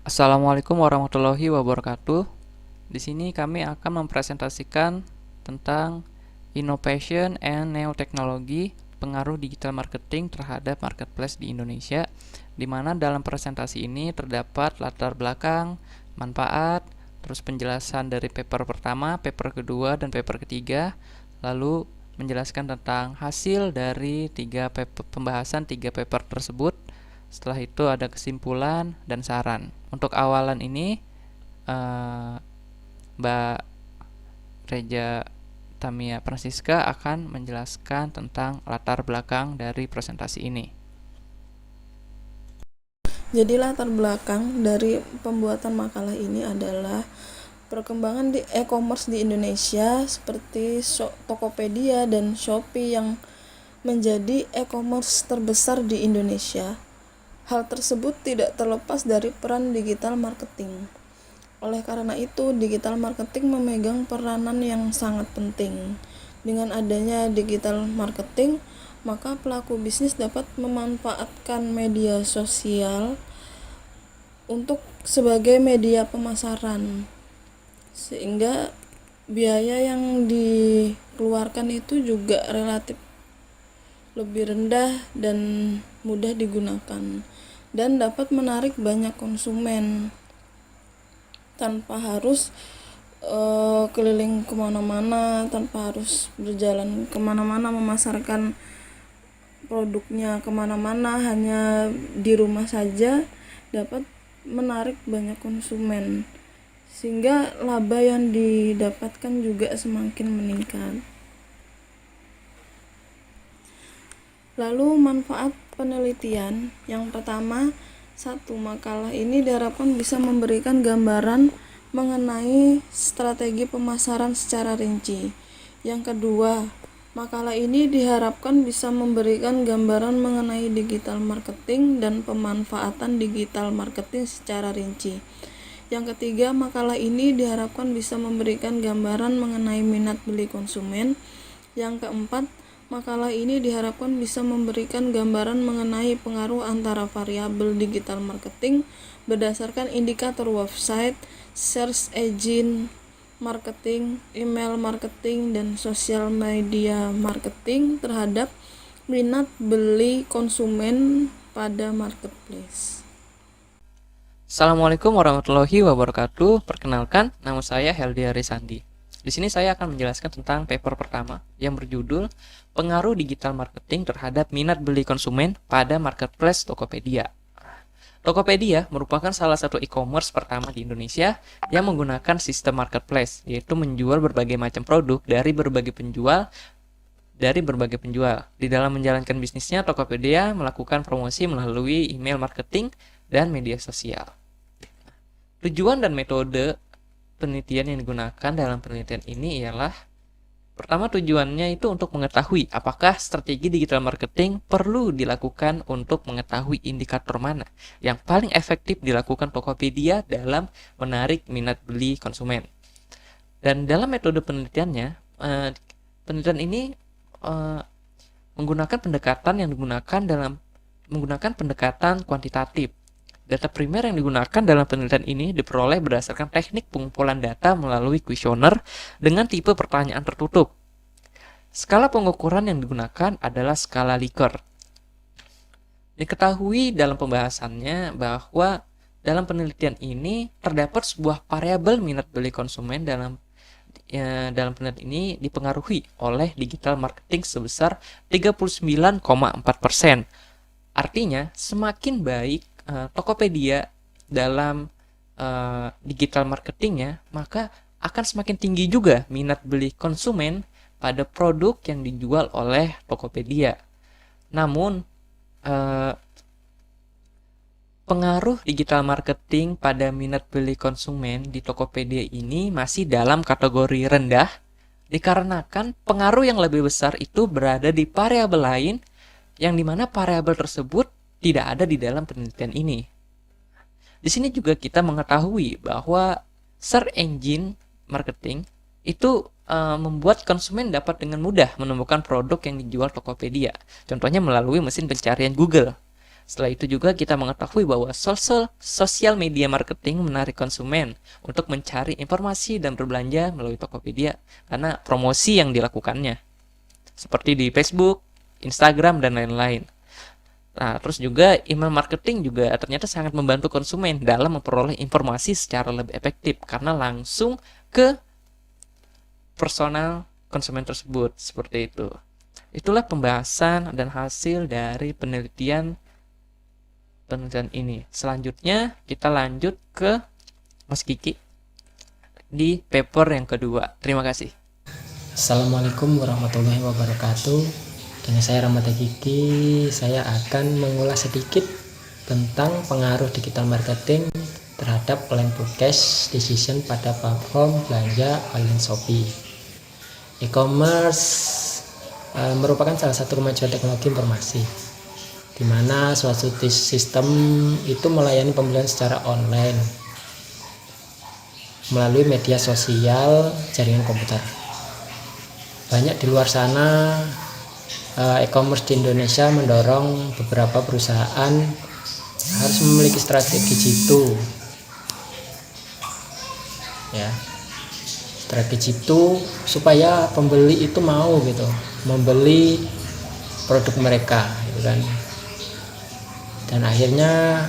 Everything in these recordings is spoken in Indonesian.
Assalamualaikum warahmatullahi wabarakatuh. Di sini kami akan mempresentasikan tentang innovation and new technology, pengaruh digital marketing terhadap marketplace di Indonesia, di mana dalam presentasi ini terdapat latar belakang, manfaat, terus penjelasan dari paper pertama, paper kedua, dan paper ketiga, lalu menjelaskan tentang hasil dari pembahasan tiga paper tersebut. Setelah itu ada kesimpulan dan saran. Untuk awalan ini, Mbak Reja Tamia Francisca akan menjelaskan tentang latar belakang dari presentasi ini. Jadi latar belakang dari pembuatan makalah ini adalah perkembangan di e-commerce di Indonesia seperti Tokopedia dan Shopee yang menjadi e-commerce terbesar di Indonesia. Hal tersebut tidak terlepas dari peran digital marketing. Oleh karena itu, digital marketing memegang peranan yang sangat penting. Dengan adanya digital marketing, maka pelaku bisnis dapat memanfaatkan media sosial untuk sebagai media pemasaran, sehingga biaya yang dikeluarkan itu juga relatif lebih rendah dan mudah digunakan dan dapat menarik banyak konsumen tanpa harus keliling kemana-mana, tanpa harus berjalan kemana-mana memasarkan produknya kemana-mana, hanya di rumah saja dapat menarik banyak konsumen, sehingga laba yang didapatkan juga semakin meningkat. Lalu manfaat penelitian yang pertama, makalah ini diharapkan bisa memberikan gambaran mengenai strategi pemasaran secara rinci. Yang kedua, makalah ini diharapkan bisa memberikan gambaran mengenai digital marketing dan pemanfaatan digital marketing secara rinci. Yang ketiga, makalah ini diharapkan bisa memberikan gambaran mengenai minat beli konsumen. Yang keempat, makalah ini diharapkan bisa memberikan gambaran mengenai pengaruh antara variabel digital marketing berdasarkan indikator website, search engine marketing, email marketing, dan sosial media marketing terhadap minat beli konsumen pada marketplace. Assalamualaikum warahmatullahi wabarakatuh. Perkenalkan, nama saya Heldi Arisandi. Di sini saya akan menjelaskan tentang paper pertama yang berjudul Pengaruh Digital Marketing Terhadap Minat Beli Konsumen pada Marketplace Tokopedia. Tokopedia merupakan salah satu e-commerce pertama di Indonesia yang menggunakan sistem marketplace, yaitu menjual berbagai macam produk dari berbagai penjual. Di dalam menjalankan bisnisnya, Tokopedia melakukan promosi melalui email marketing dan media sosial. Tujuan dan metode penelitian yang digunakan dalam penelitian ini ialah: pertama, tujuannya itu untuk mengetahui apakah strategi digital marketing perlu dilakukan untuk mengetahui indikator mana yang paling efektif dilakukan Tokopedia dalam menarik minat beli konsumen. Dan dalam metode penelitiannya, penelitian ini menggunakan pendekatan kuantitatif. Data primer yang digunakan dalam penelitian ini diperoleh berdasarkan teknik pengumpulan data melalui kuesioner dengan tipe pertanyaan tertutup. Skala pengukuran yang digunakan adalah skala Likert. Diketahui dalam pembahasannya bahwa dalam penelitian ini terdapat sebuah variabel minat beli konsumen dalam penelitian ini dipengaruhi oleh digital marketing sebesar 39,4%. Artinya, semakin baik Tokopedia dalam digital marketingnya, maka akan semakin tinggi juga minat beli konsumen pada produk yang dijual oleh Tokopedia. Namun, pengaruh digital marketing pada minat beli konsumen di Tokopedia ini masih dalam kategori rendah, dikarenakan pengaruh yang lebih besar itu berada di variabel lain, yang dimana variabel tersebut tidak ada di dalam penelitian ini. Di sini juga kita mengetahui bahwa search engine marketing itu membuat konsumen dapat dengan mudah menemukan produk yang dijual Tokopedia. Contohnya melalui mesin pencarian Google. Setelah itu juga kita mengetahui bahwa sosial media marketing menarik konsumen untuk mencari informasi dan berbelanja melalui Tokopedia karena promosi yang dilakukannya. Seperti di Facebook, Instagram, dan lain-lain. Nah, terus juga email marketing juga ternyata sangat membantu konsumen dalam memperoleh informasi secara lebih efektif karena langsung ke personal konsumen tersebut, seperti itu. Itulah pembahasan dan hasil dari penelitian ini. Selanjutnya kita lanjut ke Mas Kiki di paper yang kedua. Terima kasih. Assalamualaikum warahmatullahi wabarakatuh. Dengan saya Rahmat Kiki, saya akan mengulas sedikit tentang pengaruh digital marketing terhadap online purchase decision pada platform belanja online Shopee. E-commerce merupakan salah satu kemajuan teknologi informasi, di mana suatu sistem itu melayani pembelian secara online melalui media sosial, jaringan komputer. Banyak di luar sana e-commerce di Indonesia mendorong beberapa perusahaan harus memiliki strategi jitu, ya, strategi itu supaya pembeli itu mau gitu membeli produk mereka, gitu kan. Dan akhirnya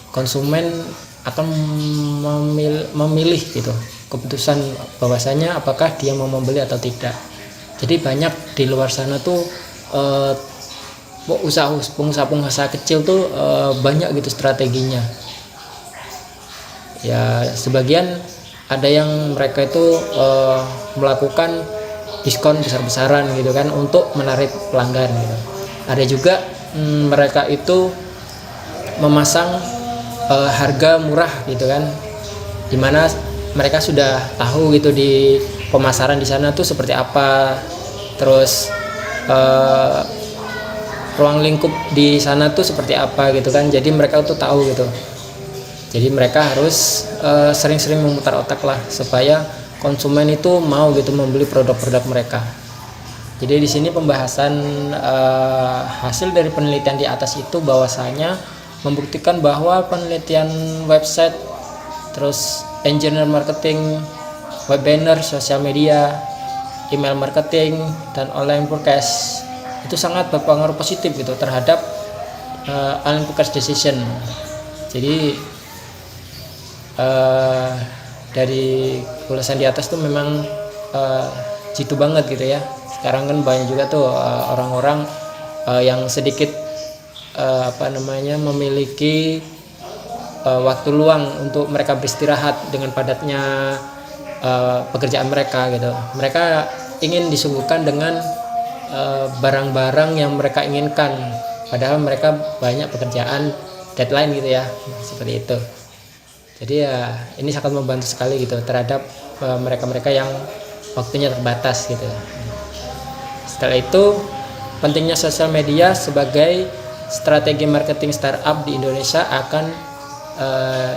konsumen akan memilih gitu keputusan bahwasanya apakah dia mau membeli atau tidak. Jadi banyak di luar sana tuh pengusaha kecil tuh banyak gitu strateginya. Ya, sebagian ada yang mereka itu melakukan diskon besar-besaran gitu kan untuk menarik pelanggan gitu. Ada juga mereka itu memasang harga murah gitu kan, dimana mereka sudah tahu gitu di pemasaran di sana tuh seperti apa, terus ruang lingkup di sana tuh seperti apa gitu kan. Jadi mereka tuh tahu gitu. Jadi mereka harus sering-sering memutar otak lah supaya konsumen itu mau gitu membeli produk-produk mereka. Jadi di sini pembahasan hasil dari penelitian di atas itu bahwasanya membuktikan bahwa penelitian website, terus engineer marketing, web banner, sosial media, email marketing, dan online purchase itu sangat berpengaruh positif gitu terhadap online purchase decision. Jadi dari ulasan di atas tuh memang jitu banget gitu ya. Sekarang kan banyak juga tuh orang-orang yang sedikit memiliki waktu luang untuk mereka beristirahat dengan padatnya pekerjaan mereka gitu. Mereka ingin disuguhkan dengan barang-barang yang mereka inginkan, padahal mereka banyak pekerjaan, deadline gitu ya, seperti itu. Jadi ya ini sangat membantu sekali gitu terhadap mereka-mereka yang waktunya terbatas gitu. Setelah itu, pentingnya sosial media sebagai strategi marketing startup di Indonesia akan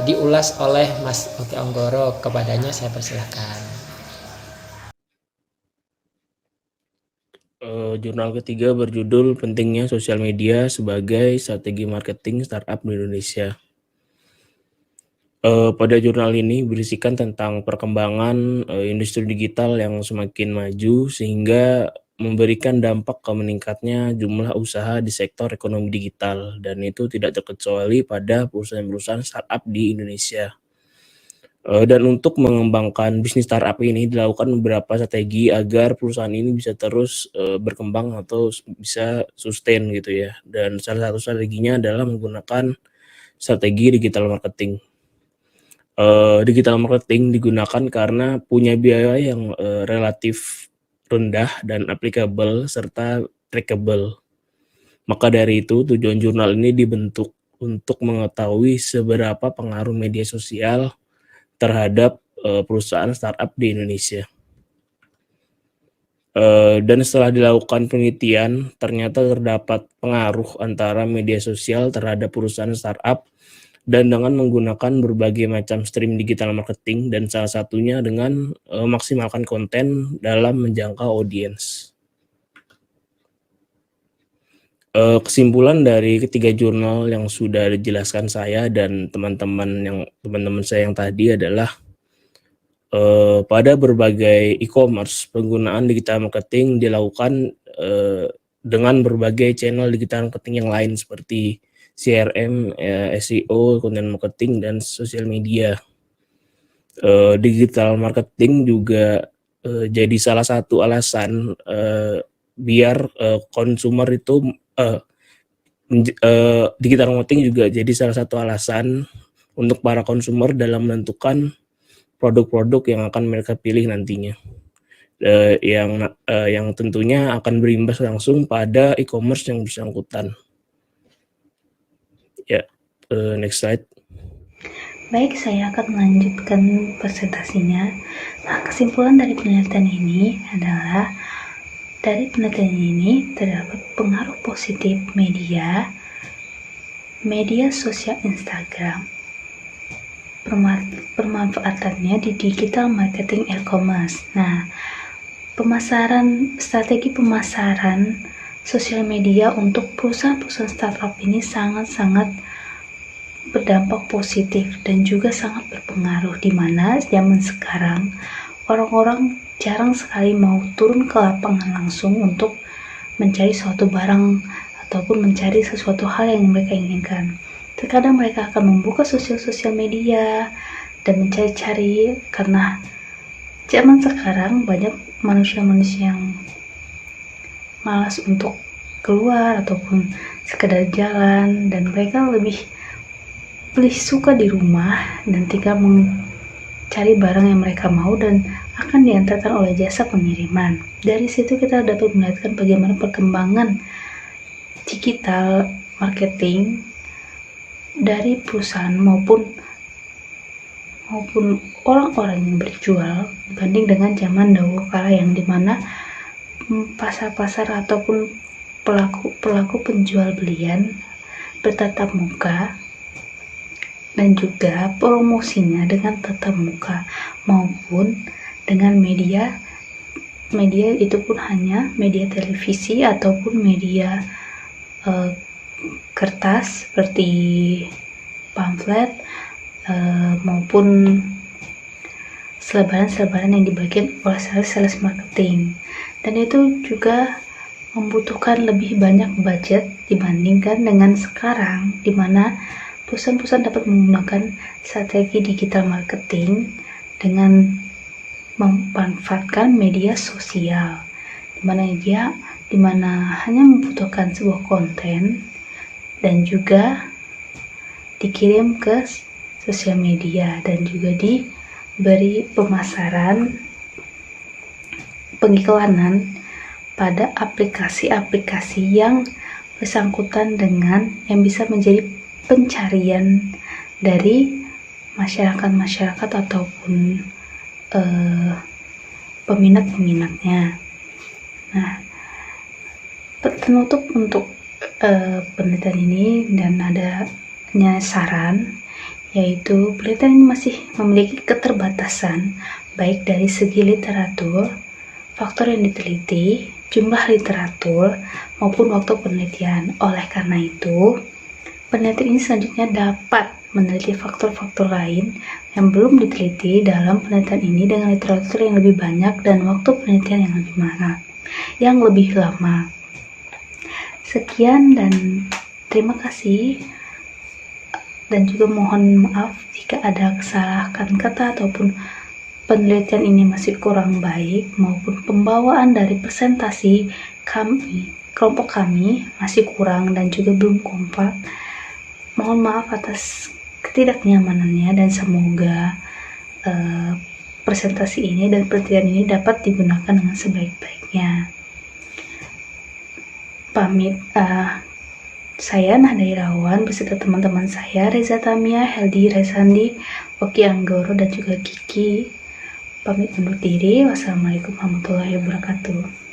diulas oleh Mas Oki Anggoro. Kepadanya saya persilahkan. Jurnal ketiga berjudul Pentingnya Sosial Media sebagai Strategi Marketing Startup di Indonesia. Pada jurnal ini berisikan tentang perkembangan industri digital yang semakin maju sehingga memberikan dampak ke meningkatnya jumlah usaha di sektor ekonomi digital, dan itu tidak terkecuali pada perusahaan-perusahaan startup di Indonesia. Dan untuk mengembangkan bisnis startup ini dilakukan beberapa strategi agar perusahaan ini bisa terus berkembang atau bisa sustain gitu ya. Dan salah satu strateginya adalah menggunakan strategi digital marketing. Digital marketing digunakan karena punya biaya yang relatif rendah dan applicable serta trackable. Maka dari itu tujuan jurnal ini dibentuk untuk mengetahui seberapa pengaruh media sosial terhadap perusahaan startup di Indonesia. Dan setelah dilakukan penelitian, ternyata terdapat pengaruh antara media sosial terhadap perusahaan startup dan dengan menggunakan berbagai macam stream digital marketing, dan salah satunya dengan maksimalkan konten dalam menjangkau audiens. Kesimpulan dari ketiga jurnal yang sudah dijelaskan saya dan teman-teman saya yang tadi adalah pada berbagai e-commerce, penggunaan digital marketing dilakukan dengan berbagai channel digital marketing yang lain seperti CRM, SEO, content marketing, dan sosial media. Digital marketing juga jadi salah satu alasan biar konsumer itu digital marketing juga jadi salah satu alasan untuk para konsumer dalam menentukan produk-produk yang akan mereka pilih nantinya, yang tentunya akan berimbas langsung pada e-commerce yang bersangkutan. Ya, next slide. Baik, saya akan melanjutkan presentasinya. Nah, kesimpulan dari penelitian ini adalah dari penelitian ini terdapat pengaruh positif media sosial Instagram, permanfaatannya di digital marketing e-commerce. Nah, strategi pemasaran sosial media untuk perusahaan-perusahaan startup ini sangat-sangat berdampak positif dan juga sangat berpengaruh, di mana zaman sekarang orang-orang jarang sekali mau turun ke lapangan langsung untuk mencari suatu barang ataupun mencari sesuatu hal yang mereka inginkan. Terkadang mereka akan membuka sosial media dan mencari-cari, karena zaman sekarang banyak manusia-manusia yang malas untuk keluar ataupun sekedar jalan, dan mereka lebih suka di rumah dan tinggal mencari barang yang mereka mau dan akan diantarkan oleh jasa pengiriman. Dari situ kita dapat melihat bagaimana perkembangan digital marketing dari perusahaan maupun orang-orang yang berjual dibanding dengan zaman dahulu kala, yang dimana pasar-pasar ataupun pelaku penjual belian bertatap muka, dan juga promosinya dengan tatap muka maupun dengan media itu pun hanya media televisi ataupun media kertas seperti pamflet maupun selebaran yang dibagikan oleh sales marketing. Dan itu juga membutuhkan lebih banyak budget dibandingkan dengan sekarang, di mana perusahaan-perusahaan dapat menggunakan strategi digital marketing dengan memanfaatkan media sosial, di mana hanya membutuhkan sebuah konten dan juga dikirim ke sosial media dan juga diberi pengiklanan pada aplikasi-aplikasi yang bersangkutan dengan yang bisa menjadi pencarian dari masyarakat ataupun peminat-peminatnya. Nah, penutup untuk penelitian ini dan adanya saran, yaitu penelitian ini masih memiliki keterbatasan baik dari segi literatur, faktor yang diteliti, jumlah literatur, maupun waktu penelitian. Oleh karena itu, penelitian ini selanjutnya dapat meneliti faktor-faktor lain yang belum diteliti dalam penelitian ini dengan literatur yang lebih banyak dan waktu penelitian yang lebih lama. Sekian dan terima kasih, dan juga mohon maaf jika ada kesalahan kata ataupun penelitian ini masih kurang baik, maupun pembawaan dari presentasi kelompok kami masih kurang dan juga belum kompak. Mohon maaf atas ketidaknyamanannya, dan semoga presentasi ini dan penelitian ini dapat digunakan dengan sebaik-baiknya. Pamit, saya Nahda Irawan beserta teman-teman saya Reza Tamia, Heldi Resandi, Oki Anggoro, dan juga Kiki. Pamit undur diri. Wassalamualaikum warahmatullahi wabarakatuh.